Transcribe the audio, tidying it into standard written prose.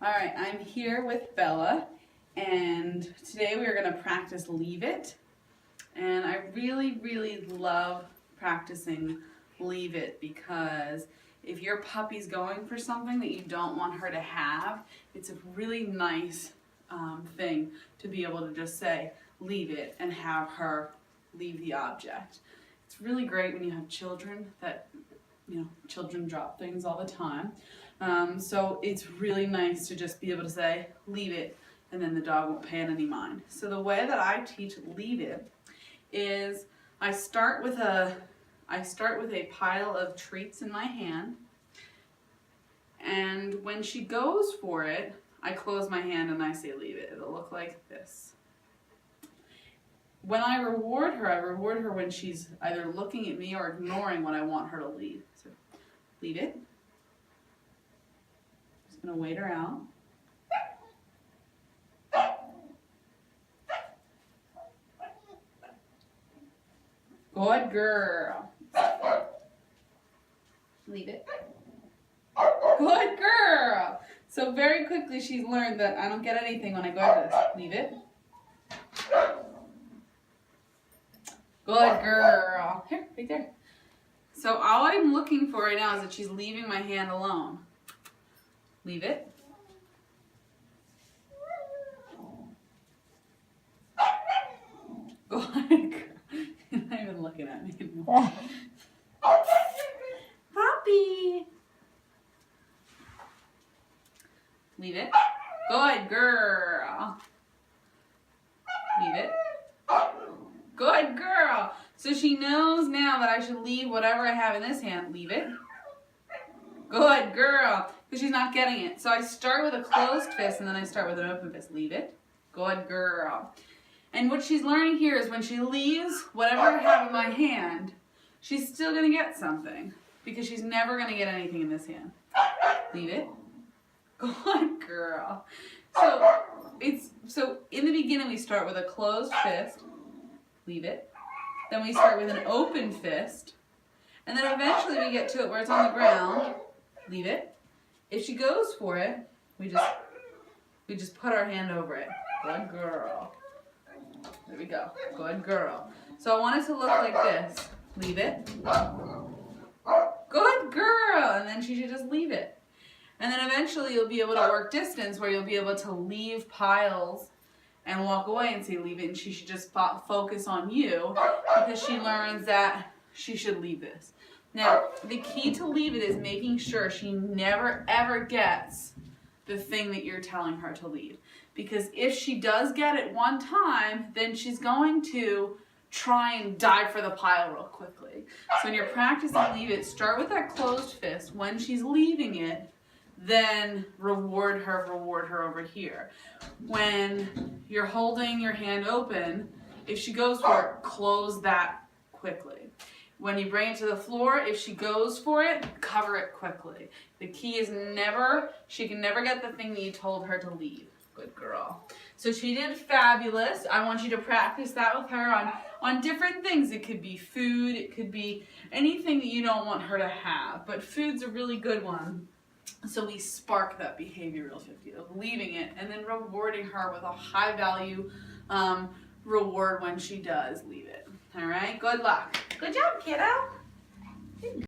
All right, I'm here with Bella, and today we are going to practice Leave It. And I really love practicing Leave It because if your puppy's going for something that you don't want her to have, it's a really nice thing to be able to just say, leave it, and have her leave the object. It's really great when you have children that, children drop things all the time. So it's really nice to just be able to say, leave it, and then the dog won't pay it any mind. So the way that I teach Leave It is I start with a pile of treats in my hand, and when she goes for it, I close my hand and I say leave it. It'll look like this. When I reward her when she's either looking at me or ignoring what I want her to leave. So leave it. Just gonna wait her out. Good girl. Leave it. Good girl. So very quickly she's learned that I don't get anything when I go to this. Leave it. Good girl. Here, right there. So all I'm looking for right now is that she's leaving my hand alone. Leave it. Good girl. You're not even looking at me anymore. Puppy. Leave it. Good girl. Leave it. Good girl. So she knows now that I should leave whatever I have in this hand. Leave it. Good girl. Because she's not getting it. So I start with a closed fist and then I start with an open fist. Leave it. Good girl. And what she's learning here is when she leaves whatever I have in my hand, she's still going to get something. Because she's never going to get anything in this hand. Leave it. Good girl. So in the beginning we start with a closed fist. Leave it. Then we start with an open fist. And then eventually we get to it where it's on the ground. Leave it. If she goes for it, we just put our hand over it. Good girl. There we go. Good girl. So I want it to look like this. Leave it. Good girl. And then she should just leave it. And then eventually you'll be able to work distance where you'll be able to leave piles and walk away and say leave it, and she should just focus on you because she learns that she should leave this. Now, the key to leave it is making sure she never ever gets the thing that you're telling her to leave. Because if she does get it one time, then she's going to try and dive for the pile real quickly. So when you're practicing leave it, start with that closed fist. When she's leaving it, then reward her over here. When you're holding your hand open, if she goes for it, close that quickly. When you bring it to the floor, if she goes for it, cover it quickly. The key is she can never get the thing that you told her to leave. Good girl. So she did fabulous. I want you to practice that with her on different things. It could be food, it could be anything that you don't want her to have, but food's a really good one. So we spark that behavioral 50 of leaving it and then rewarding her with a high value reward when she does leave it. All right, good luck. Good job, kiddo.